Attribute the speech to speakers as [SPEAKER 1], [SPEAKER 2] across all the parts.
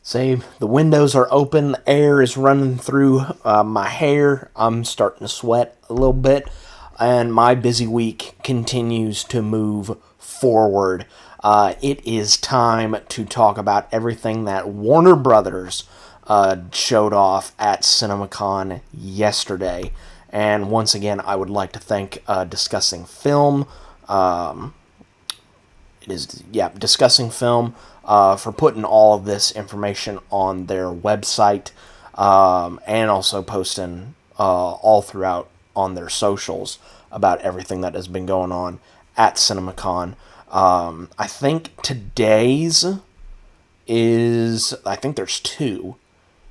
[SPEAKER 1] Say the windows are open, the air is running through my hair. I'm starting to sweat a little bit, and my busy week continues to move forward. It is time to talk about everything that Warner Brothers showed off at CinemaCon yesterday. And once again, I would like to thank Discussing Film. It is, yeah, Discussing Film for putting all of this information on their website, and also posting all throughout on their socials about everything that has been going on at CinemaCon. I think today's I think there's two: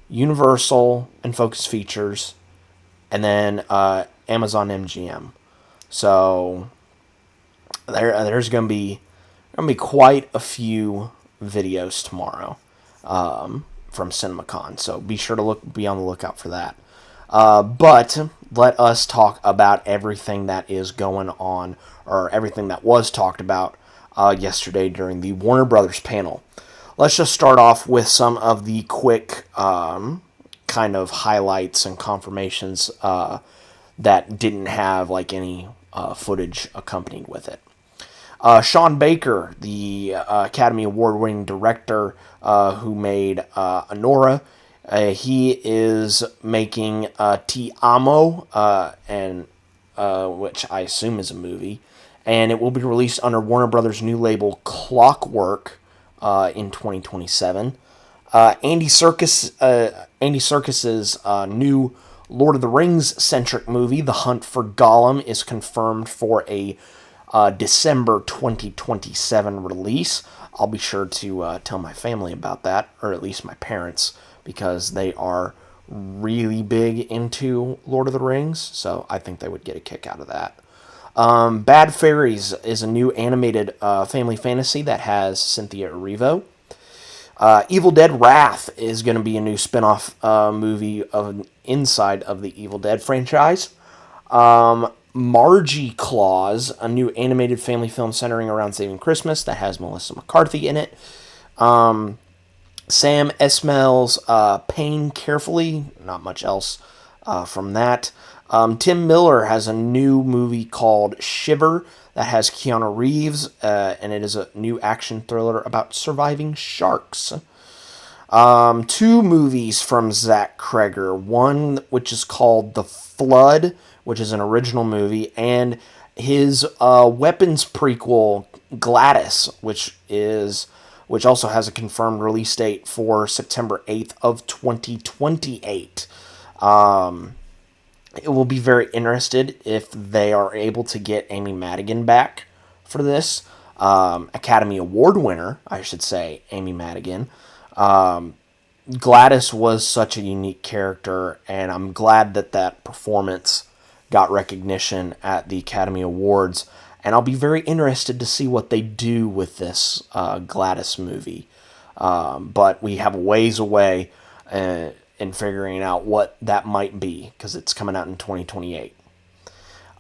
[SPEAKER 1] Universal and Focus Features, and then Amazon MGM. So there's gonna be quite a few videos tomorrow from CinemaCon. So be sure to be on the lookout for that. But let us talk about everything that is going on, or everything that was talked about yesterday during the Warner Brothers panel. Let's just start off with some of the quick kind of highlights and confirmations that didn't have like any footage accompanied with it. Sean Baker, the Academy Award-winning director who made Anora, he is making Ti Amo, and which I assume is a movie, and it will be released under Warner Brothers' new label Clockwork in 2027. Andy Serkis's new Lord of the Rings-centric movie, The Hunt for Gollum, is confirmed for a December 2027 release. I'll be sure to tell my family about that, or at least my parents, because they are really big into Lord of the Rings, so I think they would get a kick out of that. Bad Fairies is a new animated family fantasy that has Cynthia Erivo. Evildead Wrath is going to be a new spin-off movie inside of the Evil Dead franchise. Margie Claus, a new animated family film centering around saving Christmas that has Melissa McCarthy in it. Sam Esmail's Pain Carefully, not much else from that. Tim Miller has a new movie called Shiver that has Keanu Reeves, and it is a new action thriller about surviving sharks. Two movies from Zach Cregger, one which is called The Flood, which is an original movie, and his weapons prequel Gladys, which also has a confirmed release date for September 8th of 2028. It will be very interested if they are able to get Amy Madigan back for this. Academy Award winner, I should say, Amy Madigan. Gladys was such a unique character, and I'm glad that performance got recognition at the Academy Awards, and I'll be very interested to see what they do with this Gladys movie. But we have a ways away in figuring out what that might be, because it's coming out in 2028.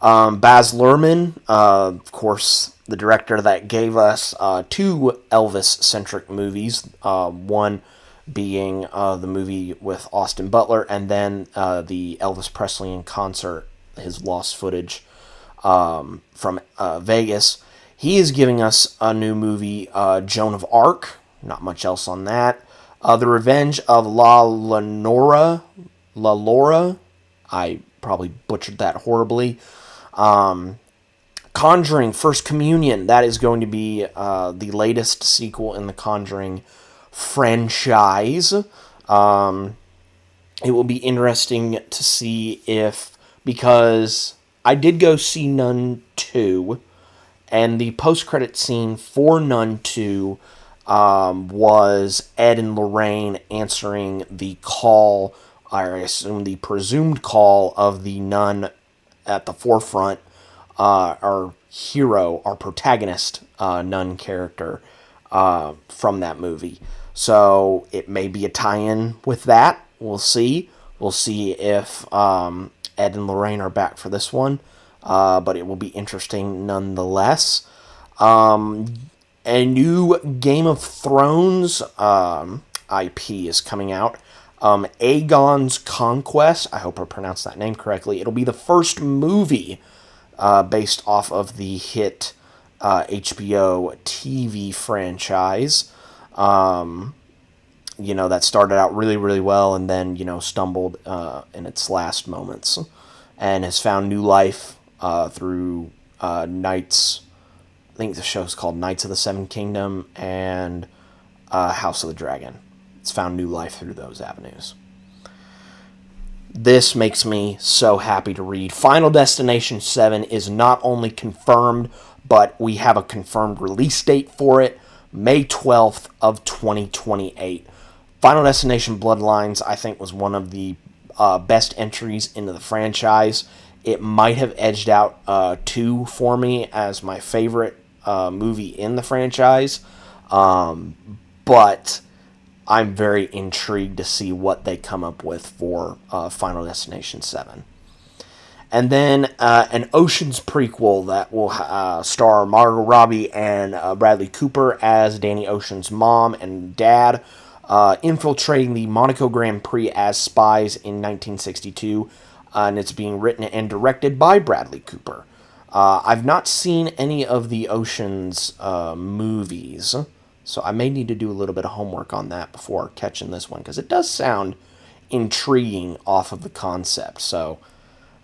[SPEAKER 1] Baz Luhrmann, of course, the director that gave us two Elvis-centric movies, one being the movie with Austin Butler, and then the Elvis Presley in concert, his lost footage from Vegas. He is giving us a new movie, Joan of Arc. Not much else on that. The Revenge of La Laura. I probably butchered that horribly. Conjuring First Communion. That is going to be the latest sequel in the Conjuring franchise. It will be interesting to see because I did go see Nun 2, and the post-credit scene for Nun 2 was Ed and Lorraine answering the call, I assume the presumed call of the nun at the forefront, our hero, our protagonist nun character from that movie. So it may be a tie-in with that. We'll see. We'll see if Ed and Lorraine are back for this one. But it will be interesting nonetheless. A new Game of Thrones IP is coming out. Aegon's Conquest. I hope I pronounced that name correctly. It'll be the first movie based off of the hit HBO TV franchise. That started out really, really well and then, stumbled in its last moments and has found new life through Knights. I think the show's called Knights of the Seven Kingdom and House of the Dragon. It's found new life through those avenues. This makes me so happy to read. Final Destination 7 is not only confirmed, but we have a confirmed release date for it, May 12th of 2028. Final Destination Bloodlines, I think, was one of the best entries into the franchise. It might have edged out 2 for me as my favorite movie in the franchise, but I'm very intrigued to see what they come up with for Final Destination 7. And then an Ocean's prequel that will star Margot Robbie and Bradley Cooper as Danny Ocean's mom and dad, infiltrating the Monaco Grand Prix as spies in 1962, and it's being written and directed by Bradley Cooper. I've not seen any of the Ocean's movies, so I may need to do a little bit of homework on that before catching this one, because it does sound intriguing off of the concept, so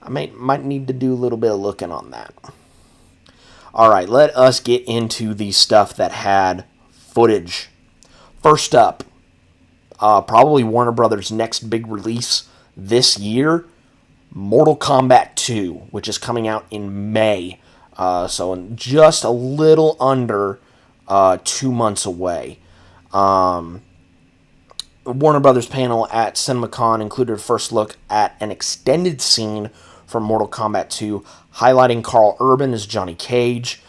[SPEAKER 1] I might need to do a little bit of looking on that. Alright, let us get into the stuff that had footage. First up, probably Warner Brothers' next big release this year, Mortal Kombat 2, which is coming out in May. So in just a little under 2 months away. The Warner Brothers panel at CinemaCon included a first look at an extended scene from Mortal Kombat 2, highlighting Carl Urban as Johnny Cage.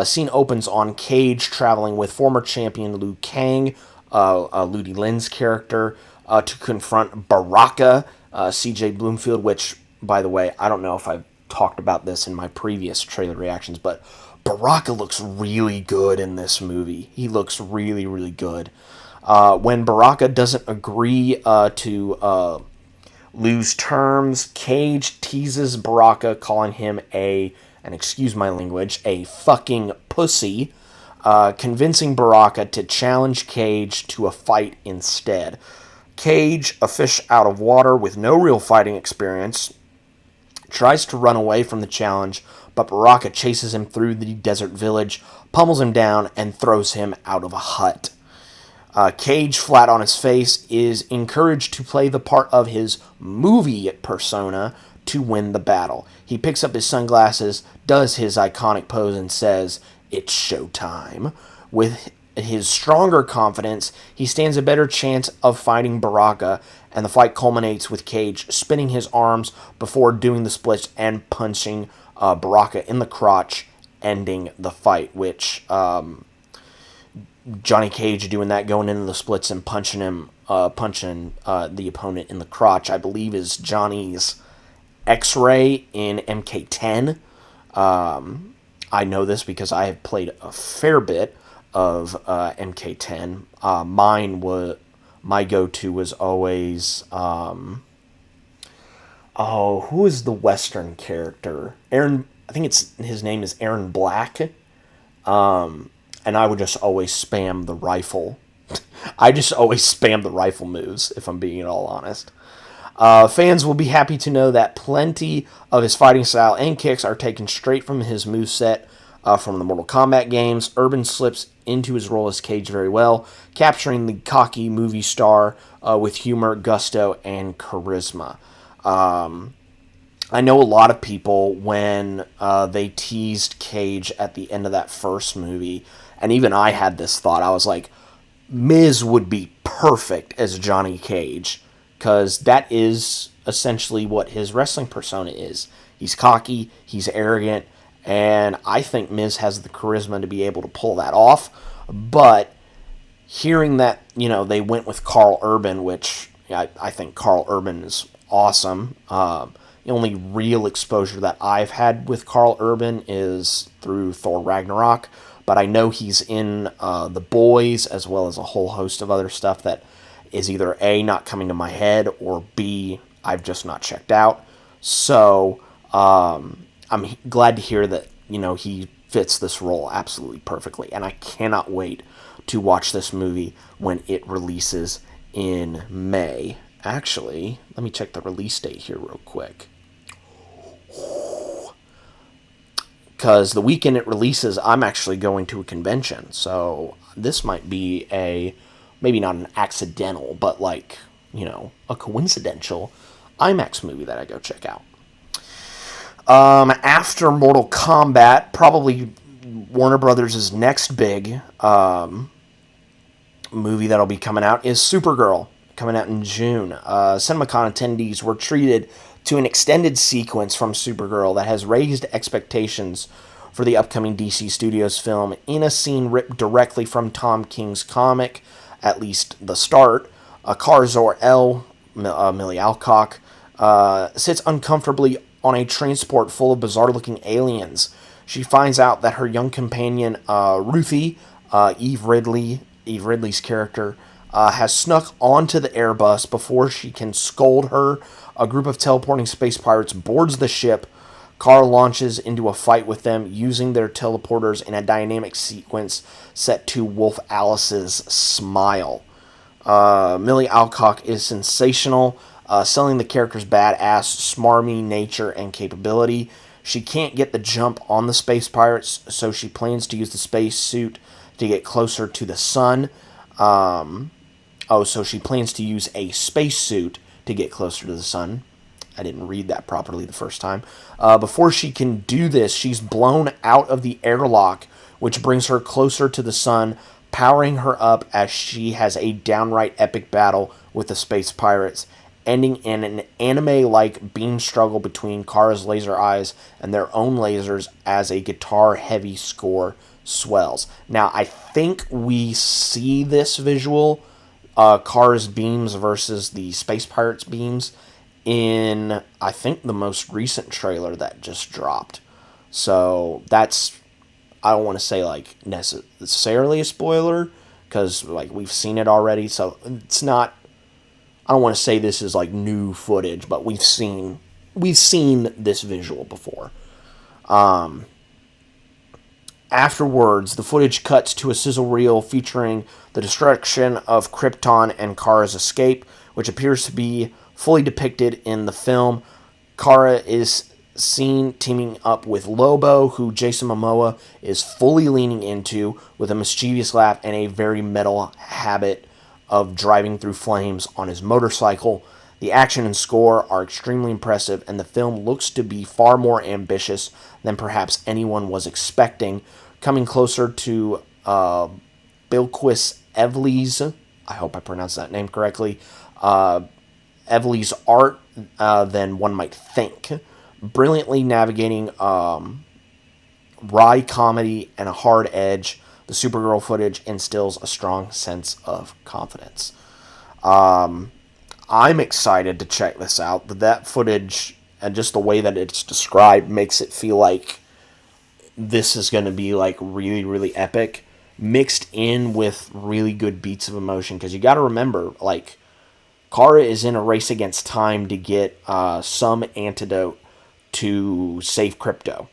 [SPEAKER 1] Scene opens on Cage traveling with former champion Liu Kang, Ludi Lin's character, to confront Baraka, CJ Bloomfield, which, by the way, I don't know if I've talked about this in my previous trailer reactions, but Baraka looks really good in this movie. He looks really, really good. When Baraka doesn't agree to Liu's terms, Cage teases Baraka, calling him and excuse my language, a fucking pussy, convincing Baraka to challenge Cage to a fight instead. Cage, a fish out of water with no real fighting experience, tries to run away from the challenge, but Baraka chases him through the desert village, pummels him down, and throws him out of a hut. Cage, flat on his face, is encouraged to play the part of his movie persona to win the battle. He picks up his sunglasses, does his iconic pose, and says, "It's showtime." With his stronger confidence, he stands a better chance of fighting Baraka, and the fight culminates with Cage spinning his arms before doing the splits and punching Baraka in the crotch, ending the fight, which Johnny Cage doing that, going into the splits and punching the opponent in the crotch, I believe is Johnny's X-Ray in MK10. I know this because I have played a fair bit of MK10. My go-to was always who is the Western character? Aaron, I think his name is Aaron Black. And I would just always spam the rifle. I just always spam the rifle moves, if I'm being at all honest. Fans will be happy to know that plenty of his fighting style and kicks are taken straight from his moveset from the Mortal Kombat games. Urban slips into his role as Cage very well, capturing the cocky movie star with humor, gusto, and charisma. I know a lot of people, when they teased Cage at the end of that first movie, and even I had this thought, I was like, Miz would be perfect as Johnny Cage, because that is essentially what his wrestling persona is. He's cocky, he's arrogant, and I think Miz has the charisma to be able to pull that off. But hearing that, they went with Carl Urban, which I think Carl Urban is awesome. The only real exposure that I've had with Carl Urban is through Thor Ragnarok, but I know he's in The Boys, as well as a whole host of other stuff that is either A, not coming to my head, or B, I've just not checked out. So I'm glad to hear that, he fits this role absolutely perfectly. And I cannot wait to watch this movie when it releases in May. Actually, let me check the release date here real quick. Because the weekend it releases, I'm actually going to a convention. So this might be maybe not an accidental, but a coincidental IMAX movie that I go check out. After Mortal Kombat, probably Warner Brothers' next big movie that'll be coming out is Supergirl, coming out in June. CinemaCon attendees were treated to an extended sequence from Supergirl that has raised expectations for the upcoming DC Studios film in a scene ripped directly from Tom King's comic, at least the start. Kara Zor-El, Millie Alcock, sits uncomfortably on a transport full of bizarre-looking aliens. She finds out that her young companion, Ruthie, Eve Ridley's character, has snuck onto the Airbus before she can scold her. A group of teleporting space pirates boards the ship. Kara launches into a fight with them using their teleporters in a dynamic sequence set to Wolf Alice's Smile. Millie Alcock is sensational, selling the character's badass, smarmy nature and capability. She can't get the jump on the space pirates, so she plans to use the space suit to get closer to the sun. So she plans to use a spacesuit to get closer to the sun. I didn't read that properly the first time. Before she can do this, she's blown out of the airlock, which brings her closer to the sun, powering her up as she has a downright epic battle with the space pirates, ending in an anime-like beam struggle between Kara's laser eyes and their own lasers as a guitar-heavy score swells. Now, I think we see this visual, Kara's beams versus the space pirates' beams, in, I think, the most recent trailer that just dropped. So that's, I don't want to say necessarily a spoiler, because we've seen it already. So it's not, I don't want to say this is new footage, but we've seen this visual before. Afterwards, the footage cuts to a sizzle reel featuring the destruction of Krypton and Kara's escape, which appears to be fully depicted in the film. Kara is seen teaming up with Lobo, who Jason Momoa is fully leaning into with a mischievous laugh and a very metal habit of driving through flames on his motorcycle. The action and score are extremely impressive, and the film looks to be far more ambitious than perhaps anyone was expecting, coming closer to Bilquis Evely's, I hope I pronounced that name correctly, Evely's art than one might think. Brilliantly navigating wry comedy and a hard edge, the Supergirl footage instills a strong sense of confidence. I'm excited to check this out. That footage and just the way that it's described makes it feel like this is going to be really, really epic, mixed in with really good beats of emotion. Because you got to remember, Kara is in a race against time to get some antidote to save Crypto.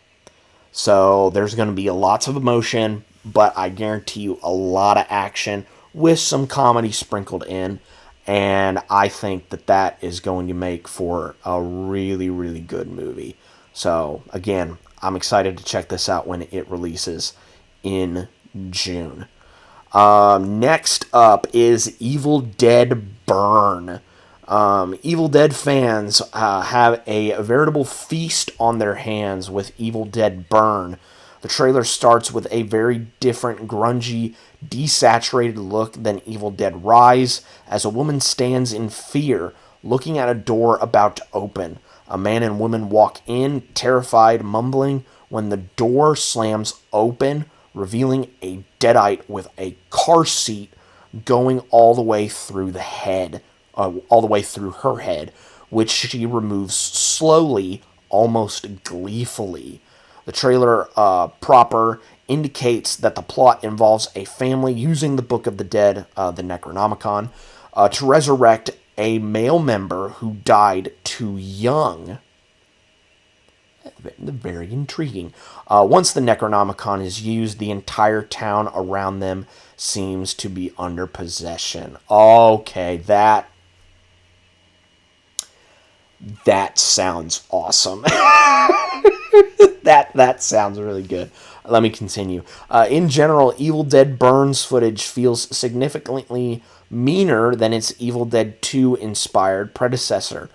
[SPEAKER 1] So there's going to be lots of emotion, but I guarantee you a lot of action with some comedy sprinkled in. And I think that is going to make for a really, really good movie. So, again, I'm excited to check this out when it releases in June. Next up is Evil Dead Burn. Evil Dead fans have a veritable feast on their hands with Evil Dead Burn. The trailer starts with a very different, grungy, desaturated look than Evil Dead Rise, as a woman stands in fear, looking at a door about to open. A man and woman walk in, terrified, mumbling, when the door slams open, revealing a deadite with a car seat going all the way through the head, all the way through her head, which she removes slowly, almost gleefully. The trailer proper indicates that the plot involves a family using the Book of the Dead, the Necronomicon, to resurrect a male member who died too young. Very intriguing. Once the Necronomicon is used, the entire town around them seems to be under possession. Okay, that sounds awesome. that sounds really good. Let me continue. In general, Evil Dead Burns footage feels significantly meaner than its Evil Dead 2 inspired predecessor.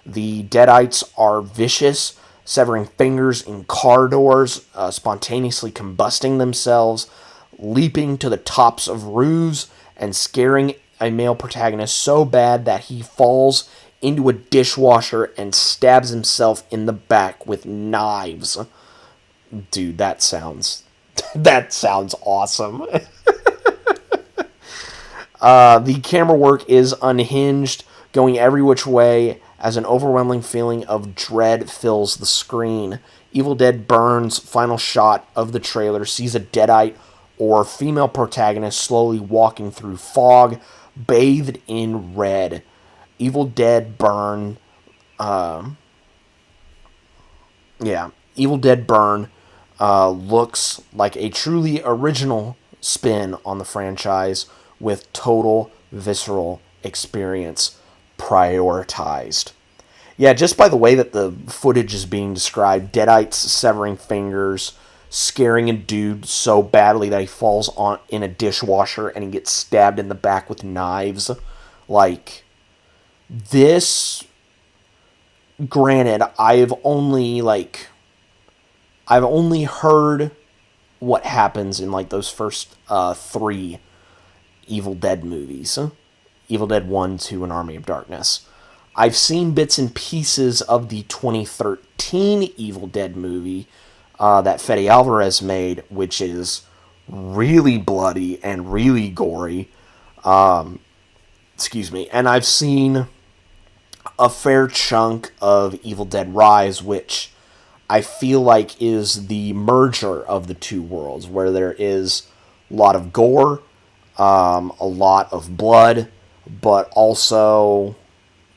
[SPEAKER 1] The Deadites are vicious, severing fingers in car doors, spontaneously combusting themselves, leaping to the tops of roofs, and scaring a male protagonist so bad that he falls into a dishwasher and stabs himself in the back with knives. Dude, that sounds awesome. The camera work is unhinged, going every which way as an overwhelming feeling of dread fills the screen. Evil Dead Burns' final shot of the trailer sees a deadite or female protagonist slowly walking through fog, bathed in red. Evil Dead Burn, Evil Dead Burn looks like a truly original spin on the franchise with total visceral experience prioritized. Yeah, just by the way that the footage is being described, Deadites severing fingers, scaring a dude so badly that he falls on in a dishwasher and he gets stabbed in the back with knives. Like, this, granted, I've only heard what happens in like those first three Evil Dead movies. Evil Dead 1, 2, and Army of Darkness. I've seen bits and pieces of the 2013 Evil Dead movie that Fede Alvarez made, which is really bloody and really gory. Excuse me. And I've seen a fair chunk of Evil Dead Rise, which I feel like is the merger of the two worlds, where there is a lot of gore, a lot of blood, but also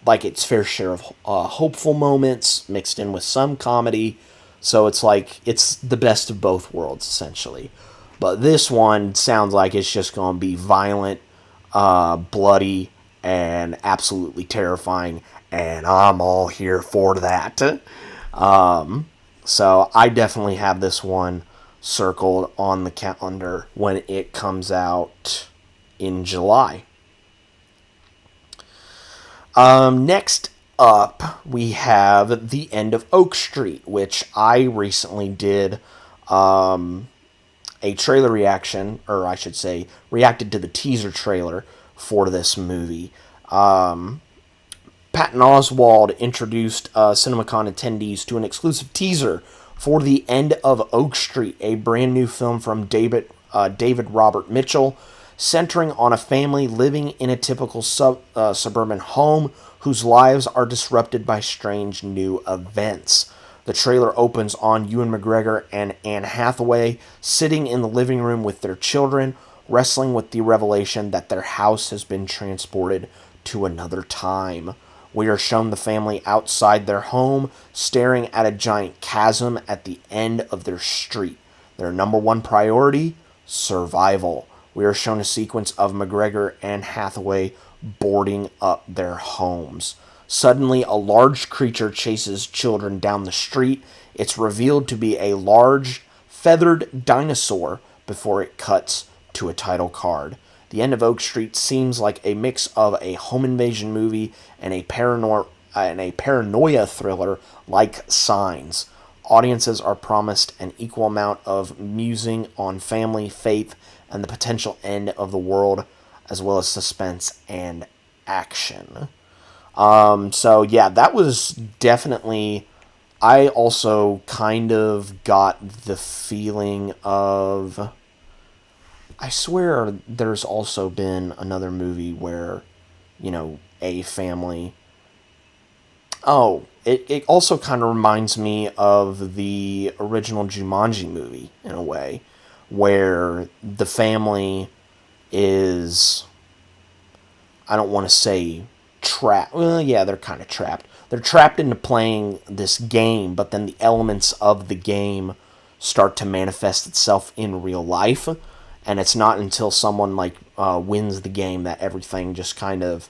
[SPEAKER 1] like its fair share of hopeful moments mixed in with some comedy. So it's like it's the best of both worlds, essentially. But this one sounds like it's just going to be violent, bloody, and absolutely terrifying, and I'm all here for that. So I definitely have this one circled on the calendar when it comes out in July. Next up, we have The End of Oak Street, which I recently did a trailer reaction, or I should say, reacted to the teaser trailer for this movie. Patton Oswalt introduced CinemaCon attendees to an exclusive teaser for The End of Oak Street, a brand new film from David Robert Mitchell, centering on a family living in a typical suburban home whose lives are disrupted by strange new events. The trailer opens on Ewan McGregor and Anne Hathaway sitting in the living room with their children, wrestling with the revelation that their house has been transported to another time. We are shown the family outside their home, staring at a giant chasm at the end of their street. Their number one priority? Survival. We are shown a sequence of McGregor and Hathaway boarding up their homes. Suddenly, a large creature chases children down the street. It's revealed to be a large, feathered dinosaur before it cuts to a title card. The End of Oak Street seems like a mix of a home invasion movie and a paranoia thriller like Signs. Audiences are promised an equal amount of musing on family, faith, and the potential end of the world, as well as suspense and action. So yeah, that was definitely... I also kind of got the feeling of... I swear there's also been another movie where, a family... Oh, it also kind of reminds me of the original Jumanji movie, in a way, where the family is... I don't want to say trapped. Well, yeah, they're kind of trapped. They're trapped into playing this game, but then the elements of the game start to manifest itself in real life. And it's not until someone like wins the game that everything just kind of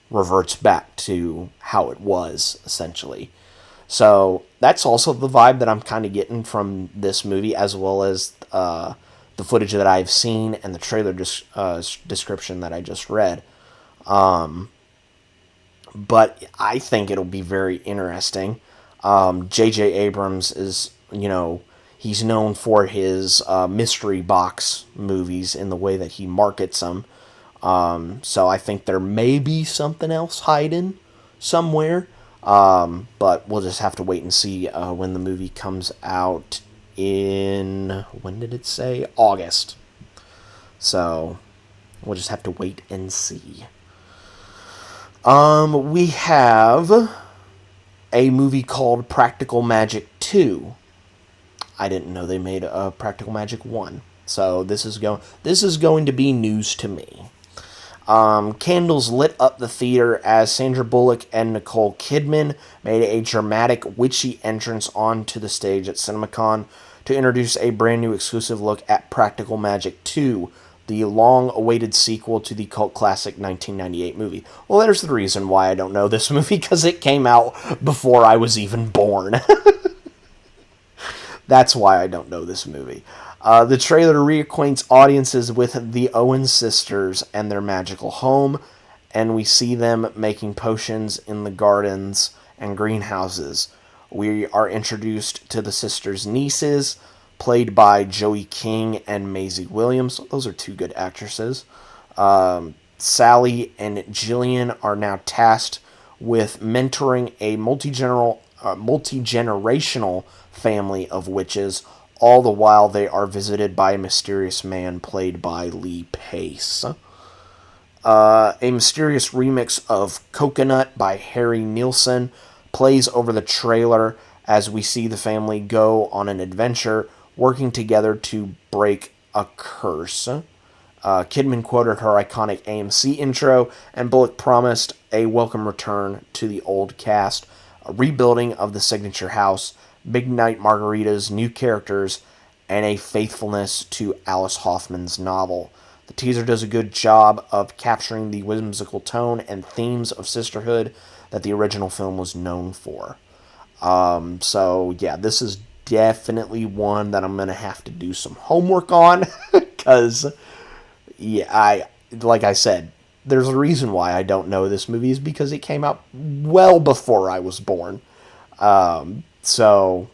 [SPEAKER 1] reverts back to how it was, essentially. So that's also the vibe that I'm kind of getting from this movie, as well as the footage that I've seen and the trailer description that I just read. But I think it'll be very interesting. J.J. Abrams is, he's known for his mystery box movies in the way that he markets them. So I think there may be something else hiding somewhere. But we'll just have to wait and see when the movie comes out in, when did it say? August. So we'll just have to wait and see. We have a movie called Practical Magic 2. I didn't know they made a Practical Magic 1. So this is going to be news to me. Candles lit up the theater as Sandra Bullock and Nicole Kidman made a dramatic, witchy entrance onto the stage at CinemaCon to introduce a brand new exclusive look at Practical Magic 2, the long-awaited sequel to the cult classic 1998 movie. Well, there's the reason why I don't know this movie, because it came out before I was even born. That's why I don't know this movie. The trailer reacquaints audiences with the Owen sisters and their magical home, and we see them making potions in the gardens and greenhouses. We are introduced to the sisters' nieces, played by Joey King and Maisie Williams. Those are two good actresses. Sally and Jillian are now tasked with mentoring a multi-generational family of witches, all the while they are visited by a mysterious man played by Lee Pace. A mysterious remix of Coconut by Harry Nilsson plays over the trailer as we see the family go on an adventure, working together to break a curse. Kidman quoted her iconic AMC intro, and Bullock promised a welcome return to the old cast, a rebuilding of the signature house, big night margaritas, new characters, and a faithfulness to Alice Hoffman's novel. The teaser does a good job of capturing the whimsical tone and themes of sisterhood that the original film was known for. So yeah, this is definitely one that I'm going to have to do some homework on, because, yeah, like I said, there's a reason why I don't know this movie, is because it came out well before I was born. So,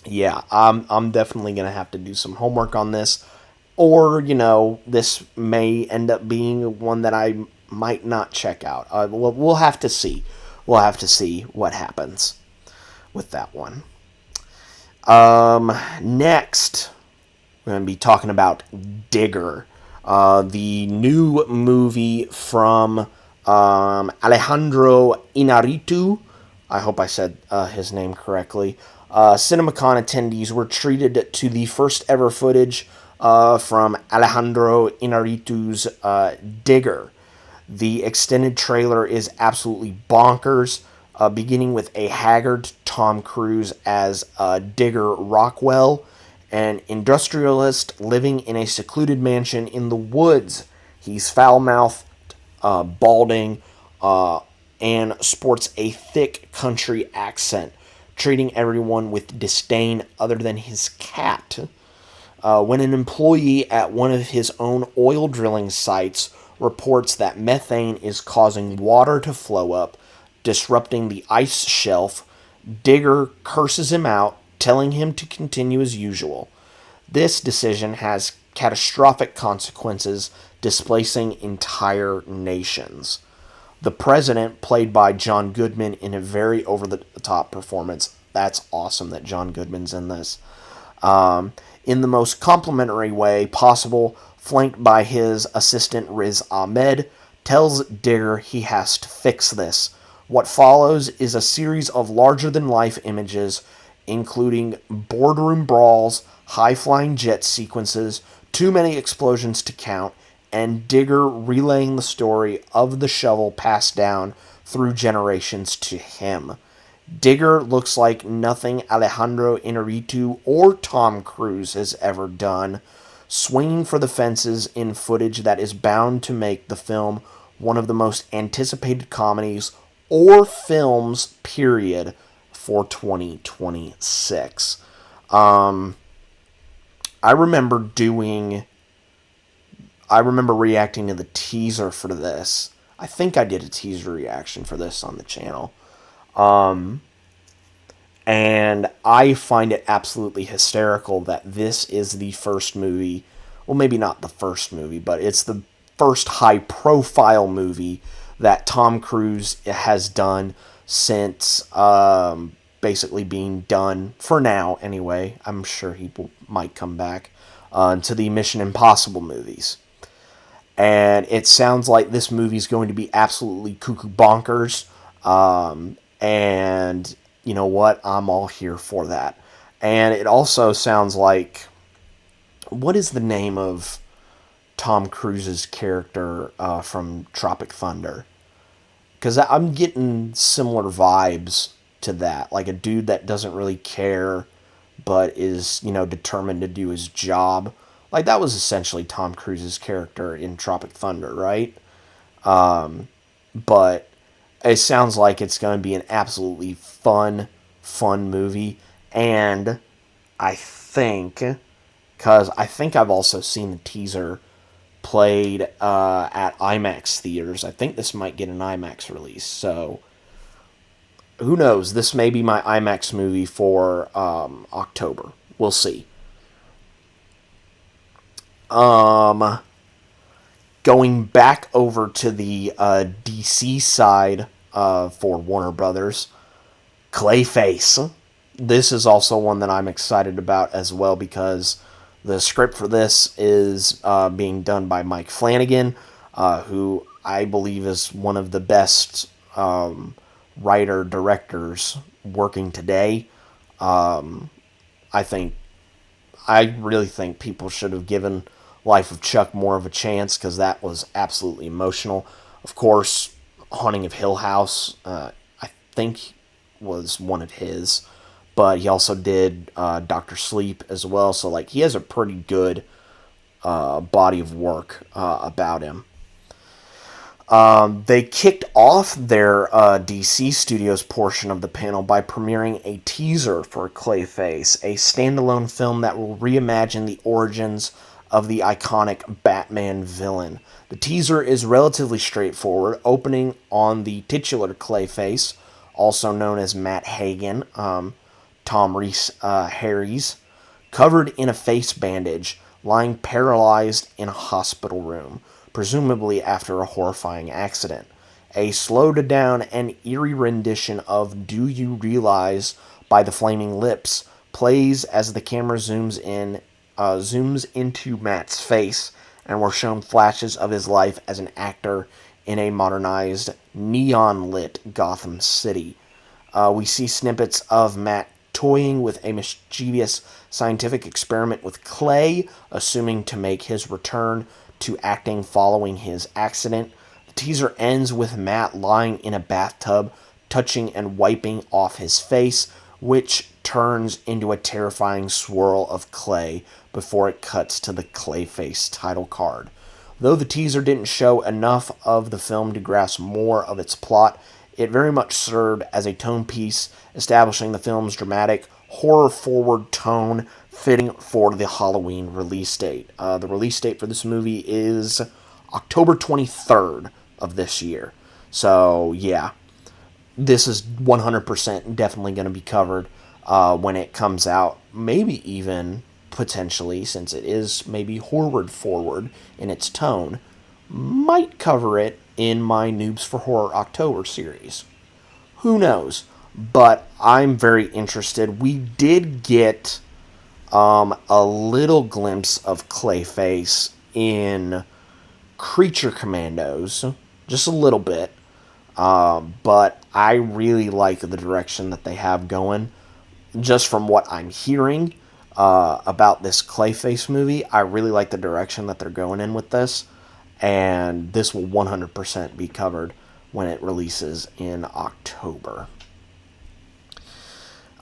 [SPEAKER 1] yeah, I'm definitely going to have to do some homework on this, or, this may end up being one that I might not check out. We'll have to see. We'll have to see what happens with that one. Next, we're going to be talking about Digger, the new movie from Alejandro Inarritu. I hope I said his name correctly. CinemaCon attendees were treated to the first ever footage from Alejandro Inarritu's Digger. The extended trailer is absolutely bonkers, beginning with a haggard Tom Cruise as Digger Rockwell, an industrialist living in a secluded mansion in the woods. He's foul-mouthed, balding, and sports a thick country accent, treating everyone with disdain other than his cat. When an employee at one of his own oil drilling sites reports that methane is causing water to flow up, disrupting the ice shelf, Digger curses him out, telling him to continue as usual. This decision has catastrophic consequences, displacing entire nations. The president, played by John Goodman in a very over-the-top performance. That's awesome that John Goodman's in this. In the most complimentary way possible, flanked by his assistant Riz Ahmed, tells Digger he has to fix this. What follows is a series of larger-than-life images, including boardroom brawls, high-flying jet sequences, too many explosions to count, and Digger relaying the story of the shovel passed down through generations to him. Digger looks like nothing Alejandro Inarritu or Tom Cruise has ever done, swinging for the fences in footage that is bound to make the film one of the most anticipated comedies or films, period, for 2026. I remember reacting to the teaser for this. I think I did a teaser reaction for this on the channel. And I find it absolutely hysterical that this is the first movie, well, maybe not the first movie, but it's the first high-profile movie that Tom Cruise has done since basically being done, for now anyway. I'm sure he might come back to the Mission Impossible movies. And it sounds like this movie is going to be absolutely cuckoo bonkers. And you know what? I'm all here for that. And it also sounds like, what is the name of Tom Cruise's character from Tropic Thunder? Because I'm getting similar vibes to that. Like a dude that doesn't really care, but is, determined to do his job. Like, that was essentially Tom Cruise's character in Tropic Thunder, right? But it sounds like it's going to be an absolutely fun movie. And I think, because I think I've also seen the teaser played at IMAX theaters. I think this might get an IMAX release. So, who knows? This may be my IMAX movie for October. We'll see. Going back over to the DC side for Warner Brothers, Clayface. This is also one that I'm excited about as well, because the script for this is being done by Mike Flanagan, who I believe is one of the best writer-directors working today. I really think people should have given Life of Chuck more of a chance, because that was absolutely emotional. Of course, Haunting of Hill House, I think was one of his, but he also did Dr. Sleep as well, so like he has a pretty good body of work about him. They kicked off their DC Studios portion of the panel by premiering a teaser for Clayface, a standalone film that will reimagine the origins of the iconic Batman villain. The teaser is relatively straightforward, opening on the titular Clayface, also known as Matt Hagen, Tom Reese Harries, covered in a face bandage, lying paralyzed in a hospital room, presumably after a horrifying accident. A slowed down and eerie rendition of Do You Realize by the Flaming Lips plays as the camera zooms into Matt's face, and we're shown flashes of his life as an actor in a modernized, neon-lit Gotham City. We see snippets of Matt toying with a mischievous scientific experiment with clay, assuming to make his return to acting following his accident. The teaser ends with Matt lying in a bathtub, touching and wiping off his face, which turns into a terrifying swirl of clay before it cuts to the Clayface title card. Though the teaser didn't show enough of the film to grasp more of its plot, it very much served as a tone piece, establishing the film's dramatic, horror-forward tone fitting for the Halloween release date. The release date for this movie is October 23rd of this year. So, yeah, this is 100% definitely going to be covered when it comes out. Maybe even, potentially, since it is maybe horror-forward in its tone, might cover it in my Noobs for Horror October series. Who knows? But I'm very interested. We did get a little glimpse of Clayface in Creature Commandos, just a little bit, but I really like the direction that they have going. Just from what I'm hearing about this Clayface movie, I really like the direction that they're going in with this, and this will 100% be covered when it releases in October.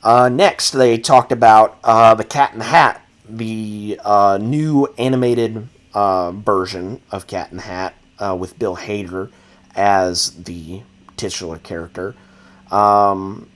[SPEAKER 1] Next, they talked about The Cat in the Hat, the new animated version of Cat in the Hat with Bill Hader as the titular character. The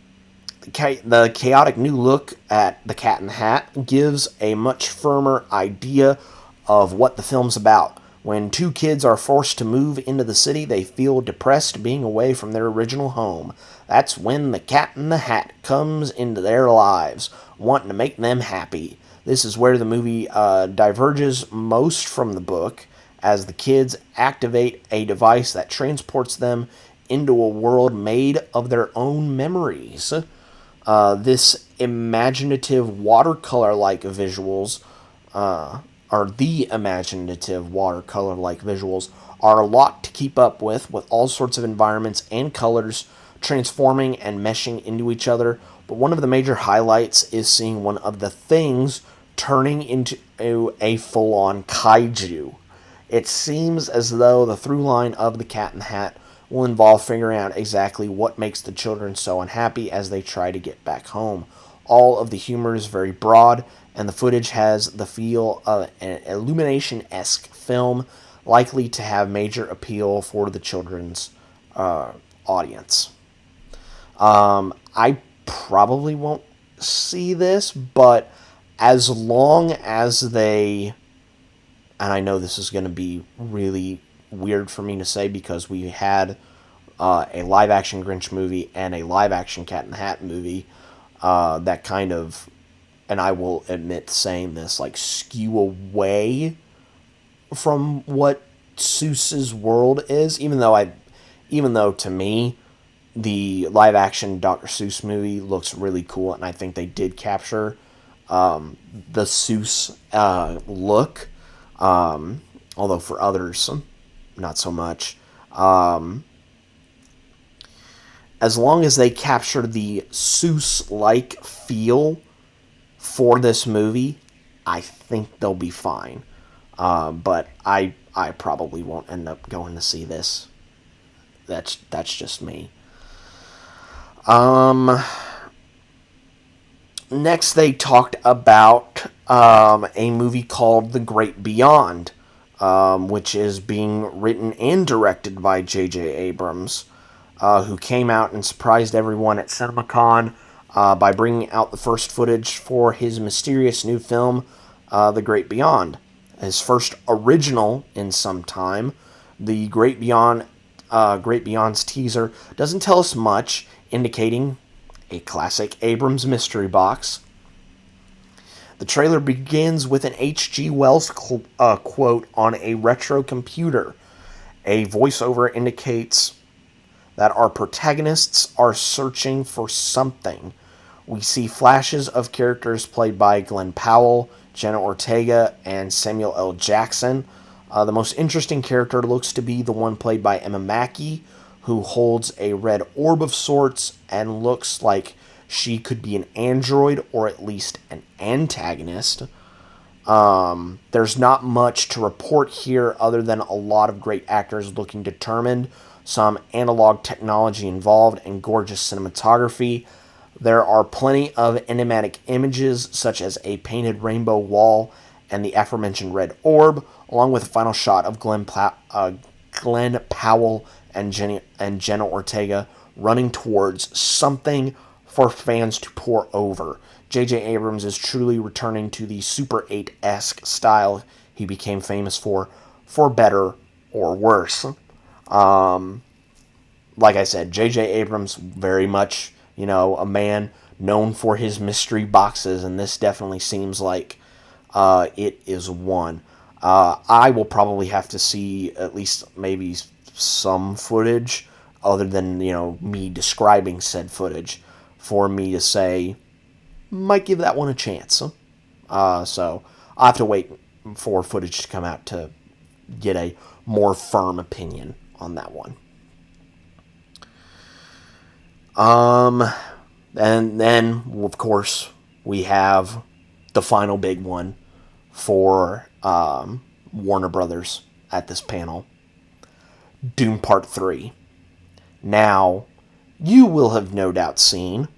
[SPEAKER 1] chaotic new look at The Cat in the Hat gives a much firmer idea of what the film's about. When two kids are forced to move into the city, they feel depressed being away from their original home. That's when the Cat in the Hat comes into their lives, wanting to make them happy. This is where the movie diverges most from the book, as the kids activate a device that transports them into a world made of their own memories. This imaginative watercolor-like visuals are a lot to keep up with all sorts of environments and colors transforming and meshing into each other. But one of the major highlights is seeing one of the things turning into a full-on kaiju. It seems as though the through line of The Cat in the Hat will involve figuring out exactly what makes the children so unhappy as they try to get back home. All of the humor is very broad, and the footage has the feel of an Illumination-esque film, likely to have major appeal for the children's audience. I probably won't see this, but as long as they... And I know this is going to be really weird for me to say because we had a live-action Grinch movie and a live-action Cat in the Hat movie that kind of, and I will admit saying this, like skew away from what Seuss's world is, even though to me the live-action Dr. Seuss movie looks really cool, and I think they did capture the Seuss look, although for others, not so much. As long as they capture the Seuss-like feel for this movie, I think they'll be fine. But I probably won't end up going to see this. That's just me. Next, they talked about a movie called The Great Beyond, which is being written and directed by J.J. Abrams, who came out and surprised everyone at CinemaCon by bringing out the first footage for his mysterious new film, The Great Beyond. His first original in some time. The Great Beyond's teaser doesn't tell us much, indicating a classic Abrams mystery box. The trailer begins with an H.G. Wells quote on a retro computer. A voiceover indicates that our protagonists are searching for something. We see flashes of characters played by Glenn Powell, Jenna Ortega, and Samuel L. Jackson. The most interesting character looks to be the one played by Emma Mackey, who holds a red orb of sorts and looks like she could be an android or at least an antagonist. There's not much to report here other than a lot of great actors looking determined, some analog technology involved, and gorgeous cinematography. There are plenty of enigmatic images, such as a painted rainbow wall and the aforementioned red orb, along with a final shot of Glenn Powell and Jenna Ortega running towards something for fans to pore over. J.J. Abrams is truly returning to the Super 8-esque style he became famous for better or worse. Like I said, J.J. Abrams, very much, a man known for his mystery boxes, and this definitely seems like it is one. I will probably have to see at least maybe some footage other than, me describing said footage for me to say, might give that one a chance. So I'll have to wait for footage to come out to get a more firm opinion on that one. And then, of course, we have the final big one for Warner Brothers at this panel, Dune Part 3. Now, you will have no doubt seen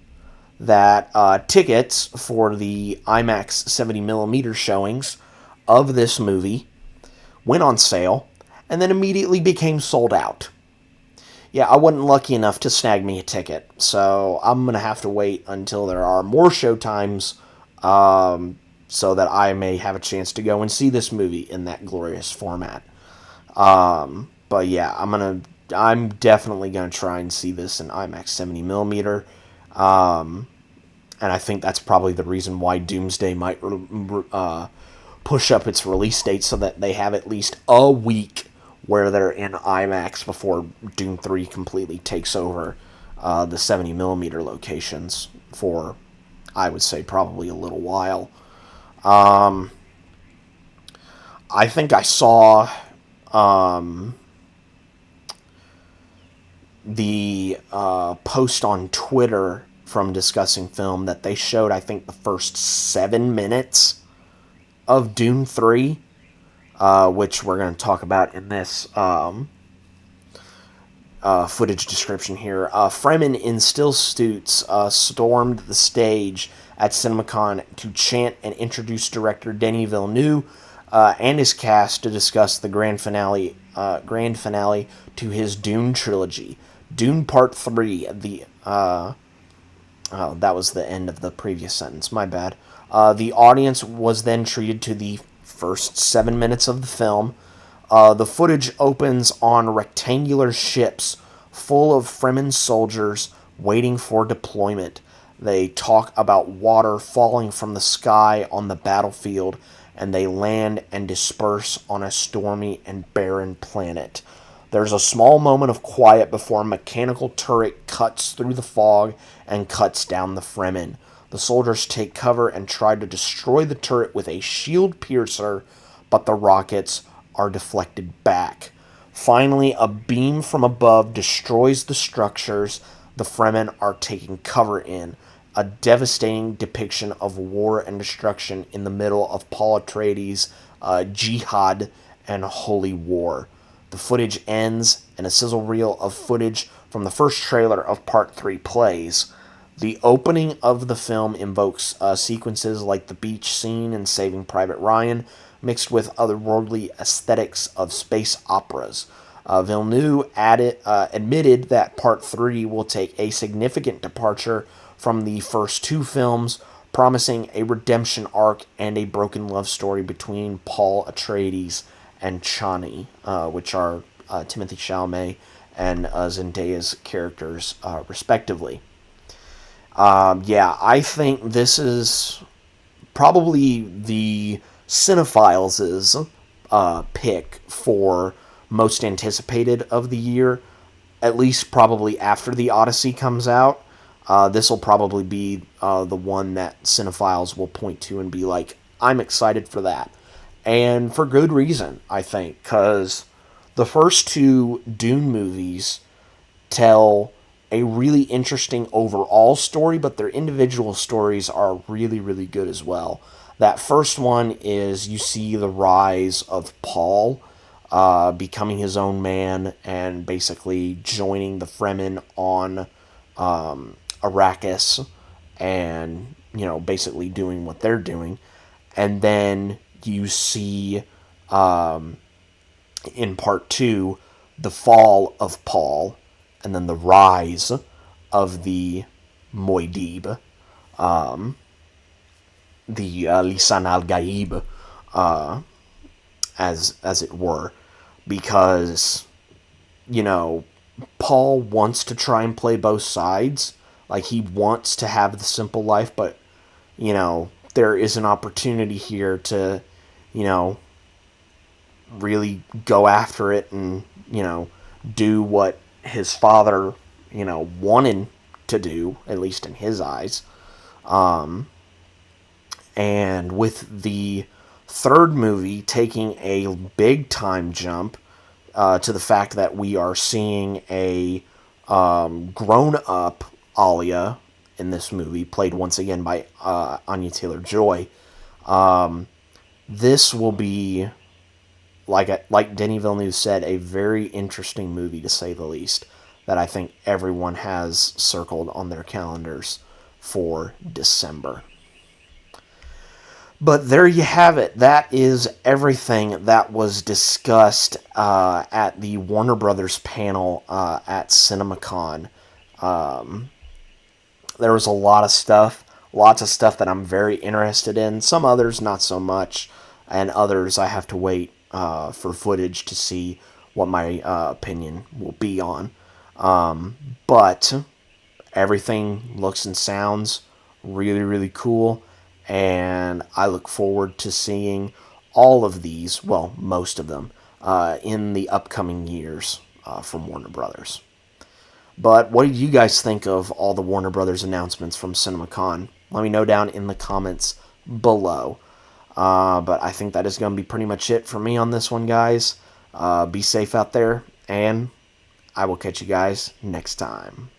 [SPEAKER 1] that tickets for the IMAX 70mm showings of this movie went on sale and then immediately became sold out. Yeah, I wasn't lucky enough to snag me a ticket, so I'm going to have to wait until there are more show times so that I may have a chance to go and see this movie in that glorious format. But yeah, I'm definitely gonna try and see this in IMAX 70mm. And I think that's probably the reason why Doomsday might push up its release date so that they have at least a week where they're in IMAX before Doom 3 completely takes over the 70mm locations for, I would say, probably a little while. I think I saw the post on Twitter from Discussing Film that they showed, I think, the first 7 minutes of Dune 3, which we're going to talk about in this footage description here. Fremen in still suits stormed the stage at CinemaCon to chant and introduce director Denis Villeneuve and his cast to discuss the grand finale to his Dune trilogy. Dune Part 3, that was the end of the previous sentence, my bad. The audience was then treated to the first 7 minutes of the film. The footage opens on rectangular ships full of Fremen soldiers waiting for deployment. They talk about water falling from the sky on the battlefield, and they land and disperse on a stormy and barren planet. There's a small moment of quiet before a mechanical turret cuts through the fog and cuts down the Fremen. The soldiers take cover and try to destroy the turret with a shield piercer, but the rockets are deflected back. Finally, a beam from above destroys the structures the Fremen are taking cover in. A devastating depiction of war and destruction in the middle of Paul Atreides' jihad and holy war. The footage ends, and a sizzle reel of footage from the first trailer of Part 3 plays. The opening of the film invokes sequences like the beach scene in Saving Private Ryan, mixed with otherworldly aesthetics of space operas. Villeneuve admitted that Part 3 will take a significant departure from the first two films, promising a redemption arc and a broken love story between Paul Atreides and Chani, which are Timothée Chalamet and Zendaya's characters, respectively. I think this is probably the Cinephiles' pick for most anticipated of the year, at least probably after the Odyssey comes out. This will probably be the one that Cinephiles will point to and be like, I'm excited for that. And for good reason, I think, because the first two Dune movies tell a really interesting overall story, but their individual stories are really, really good as well. That first one is you see the rise of Paul becoming his own man and basically joining the Fremen on Arrakis and, basically doing what they're doing. And then you see in part 2 the fall of Paul and then the rise of the Muad'Dib, the Lisan al-Gaib, as it were, because Paul wants to try and play both sides. Like, he wants to have the simple life, but there is an opportunity here to really go after it and do what his father wanted to do, at least in his eyes. And with the third movie taking a big time jump to the fact that we are seeing a grown-up Alia in this movie, played once again by Anya Taylor-Joy. This will be like Denis Villeneuve said, a very interesting movie to say the least, that I think everyone has circled on their calendars for December. But there you have it. That is everything that was discussed at the Warner Brothers panel at CinemaCon. There was a lot of stuff, lots of stuff that I'm very interested in. Some others not so much, and others I have to wait for footage to see what my opinion will be on. But everything looks and sounds really, really cool, and I look forward to seeing all of these, well, most of them, in the upcoming years from Warner Brothers. But what did you guys think of all the Warner Brothers announcements from CinemaCon? Let me know down in the comments below. But I think that is going to be pretty much it for me on this one, guys. Be safe out there, and I will catch you guys next time.